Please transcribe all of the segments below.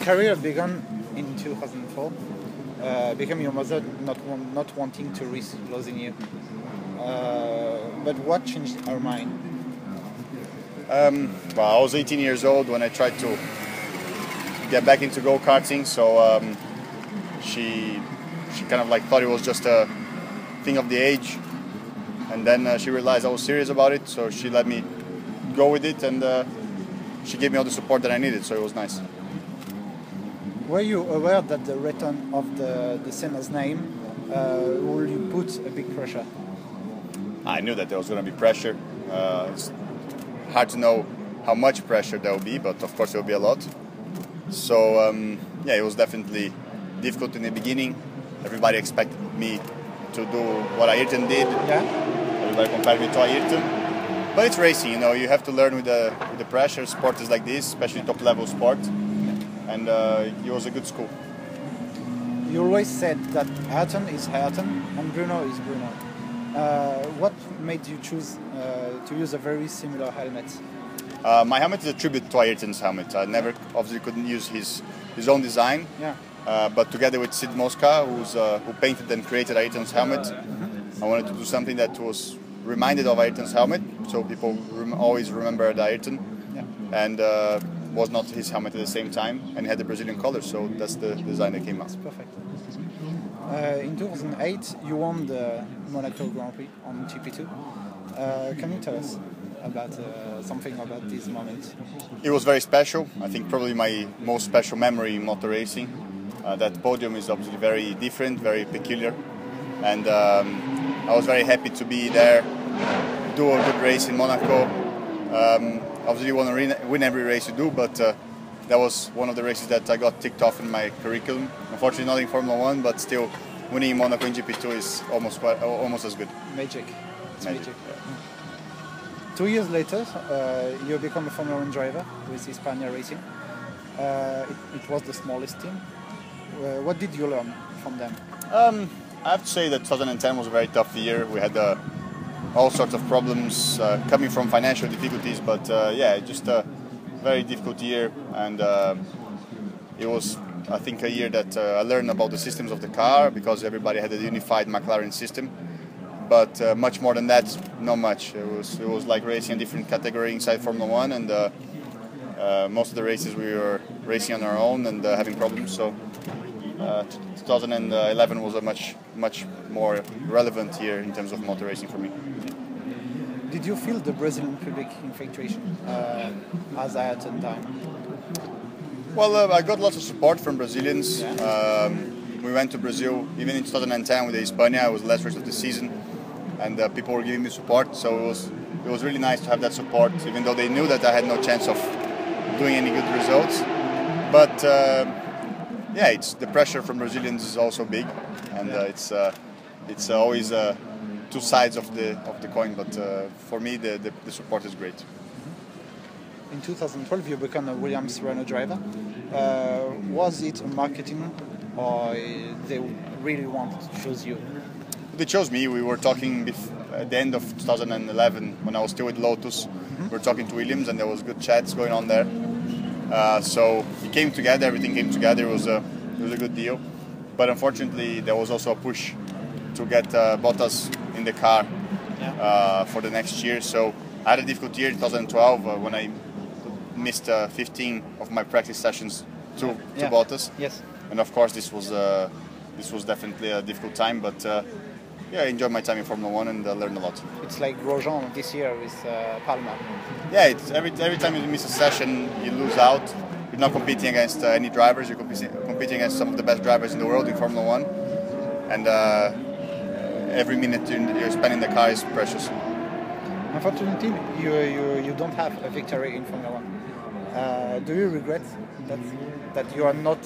career began in 2004. Became your mother not wanting to risk losing you. But what changed her mind? Well, I was 18 years old when I tried to get back into go-karting, so she kind of like thought it was just a thing of the age, and then she realized I was serious about it, so she let me go with it, and she gave me all the support that I needed, so it was nice. Were you aware that the return of the Senna's name will you put a big pressure? I knew that there was going to be pressure. It's hard to know how much pressure there will be, but of course there will be a lot. So yeah, it was definitely difficult in the beginning. Everybody expected me to do what Ayrton did. Yeah. Everybody compared me to Ayrton. But it's racing, you know. You have to learn with the pressure. Sport is like this, especially top level sport. And it was a good school. You always said that Ayrton is Ayrton and Bruno is Bruno. What made you choose to use a very similar helmet? My helmet is a tribute to Ayrton's helmet. I never, obviously, couldn't use his own design. Yeah. But together with Sid Mosca, who painted and created Ayrton's helmet, I wanted to do something that was reminded of Ayrton's helmet, so people always remember the Ayrton. Yeah. And was not his helmet at the same time, and it had the Brazilian colors, so that's the design that came out. That's perfect. In 2008, you won the Monaco Grand Prix on GP2. Can you tell us about something about this moment? It was very special. I think probably my most special memory in motor racing. That podium is obviously very different, very peculiar, and I was very happy to be there, do a good race in Monaco. Obviously you want to win every race you do, but that was one of the races that I got ticked off in my curriculum. Unfortunately not in Formula 1, but still winning in Monaco in GP2 is almost as good. Magic. It's magic. Yeah. 2 years later, you become a Formula 1 driver with Hispania Racing. It was the smallest team. What did you learn from them? I have to say that 2010 was a very tough year. We had all sorts of problems coming from financial difficulties, but yeah, just a very difficult year, and it was, I think, a year that I learned about the systems of the car, because everybody had a unified McLaren system, but much more than that, not much. It was like racing a different category inside Formula 1, and most of the races we were racing on our own and having problems, so 2011 was a much more relevant year in terms of motor racing for me. Did you feel the Brazilian public infatuation as I had some time? Well, I got lots of support from Brazilians. We went to Brazil, even in 2010 with the Hispania. It was the last race of the season, and people were giving me support. So it was really nice to have that support, even though they knew that I had no chance of doing any good results. But yeah, the pressure from Brazilians is also big, and it's always two sides of the coin. But for me, the support is great. In 2012, you became a Williams Renault driver. Was it marketing, or they really wanted to choose you? They chose me. We were talking at the end of 2011 when I was still with Lotus. We were talking to Williams, and there was good chats going on there. So it came together. Everything came together. It was a good deal. But unfortunately, there was also a push to get Bottas in the car for the next year. So I had a difficult year in 2012 when I missed 15 of my practice sessions to Bottas. Yes. And of course, this was definitely a difficult time. But yeah, I enjoyed my time in Formula 1 and learned a lot. It's like Grosjean this year with Palma. Yeah, it's every time you miss a session, you lose out. You're not competing against any drivers. You're competing against some of the best drivers in the world in Formula 1. And every minute you're spending in the car is precious. Unfortunately, you don't have a victory in Formula 1. Do you regret that you are not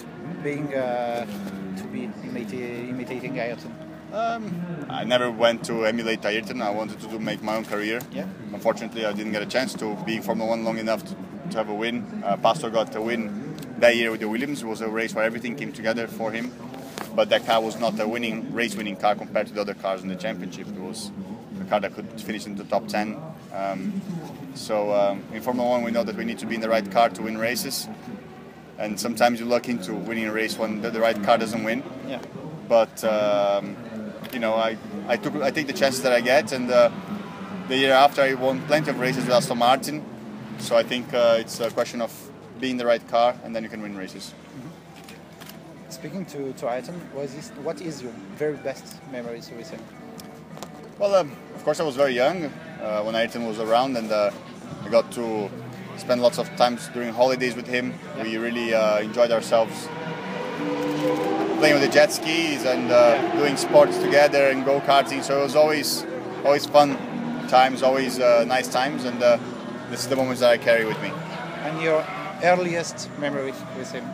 being to be imitating Ayrton? I never went to emulate Ayrton. I wanted to make my own career. Yeah. Unfortunately, I didn't get a chance to be in Formula 1 long enough to have a win. Pastor got a win that year with the Williams. It was a race where everything came together for him. But that car was not a race-winning car compared to the other cars in the championship. It was a car that could finish in the top 10. So in Formula 1 we know that we need to be in the right car to win races. and sometimes you luck into winning a race when the right car doesn't win. Yeah. But you know, I take the chances that I get, and the year after I won plenty of races with Aston Martin. So I think it's a question of being the right car, and then you can win races. Speaking to Ayrton, what is your very best memories with him? Well, of course I was very young when Ayrton was around, and I got to spend lots of times during holidays with him. Yeah. We really enjoyed ourselves playing with the jet skis and doing sports together and go-karting. So it was always fun times, always nice times, and this is the moments that I carry with me. And your earliest memory with him?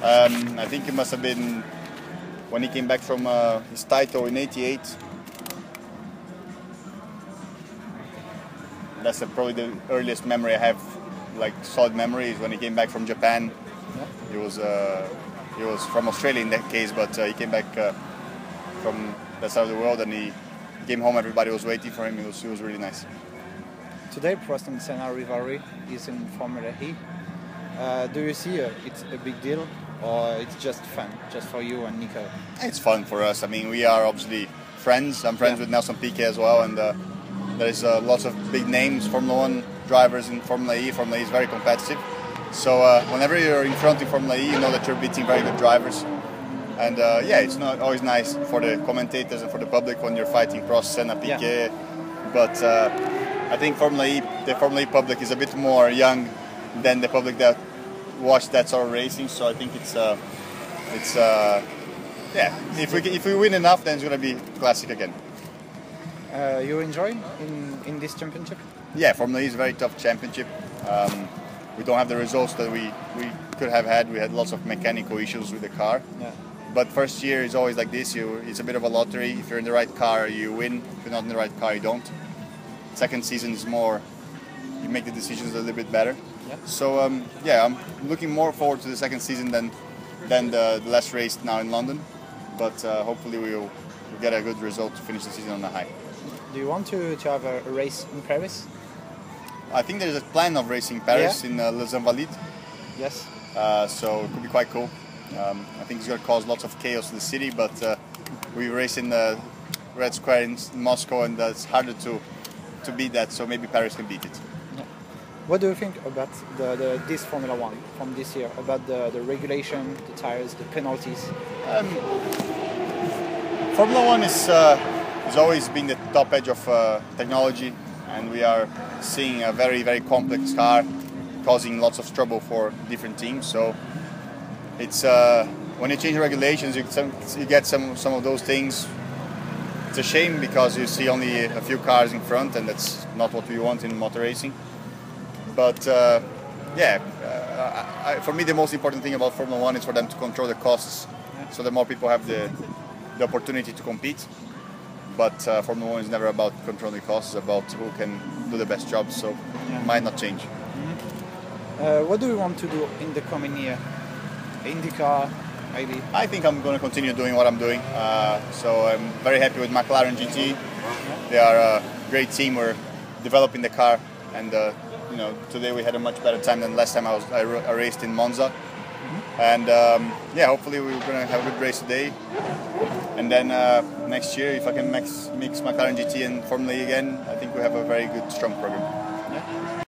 I think it must have been when he came back from his title in '88. That's probably the earliest memory I have, like solid memory, is when he came back from Japan. Yeah. He was from Australia in that case, but he came back from that side of the world, and he came home. Everybody was waiting for him. It was really nice. Today, Bruno Senna rivalry is in Formula E. Do you see it's a big deal, or it's just fun, just for you and Nico? It's fun for us. I mean, we are obviously friends. I'm friends with Nelson Piquet as well, and there's lots of big names, Formula 1 drivers in Formula E. Formula E is very competitive. So whenever you're in front in Formula E, you know that you're beating very good drivers. And yeah, it's not always nice for the commentators and for the public when you're fighting Prost, Senna, Piquet. Yeah. But I think the Formula E public is a bit more young than the public that watch that sort of racing. So I think yeah. If we win enough, then it's going to be classic again. You enjoy in this championship? Yeah, Formula E is a very tough championship. We don't have the results that we could have had. We had lots of mechanical issues with the car. Yeah. But first year is always like this. It's a bit of a lottery. If you're in the right car, you win. If you're not in the right car, you don't. Second season is more, you make the decisions a little bit better. Yeah. So yeah, I'm looking more forward to the second season than the last race now in London. But hopefully we'll get a good result to finish the season on a high. Do you want to have a race in Paris? I think there's a plan of racing Paris in Les Invalides. Yes. So it could be quite cool. I think it's going to cause lots of chaos in the city, but we race in the Red Square in Moscow, and it's harder to beat that. So maybe Paris can beat it. Yeah. What do you think about this Formula 1 from this year? About the regulation, the tires, the penalties? Formula 1 is always been the top edge of technology, and we are seeing a very, very complex car causing lots of trouble for different teams. So it's when you change the regulations, you get some of those things. It's a shame because you see only a few cars in front, and that's not what we want in motor racing. But yeah, for me the most important thing about Formula 1 is for them to control the costs, so that more people have the opportunity to compete. But Formula 1 is never about controlling costs, it's about who can do the best job, so it might not change. Mm-hmm. What do you want to do in the coming year? IndyCar, maybe? I think I'm going to continue doing what I'm doing. So I'm very happy with McLaren GT. They are a great team. We're developing the car, and you know, today we had a much better time than last time I raced in Monza. Mm-hmm. And yeah, hopefully we're going to have a good race today. And then next year, if I can mix McLaren GT and Formula E again, I think we have a very good, strong program. Yeah.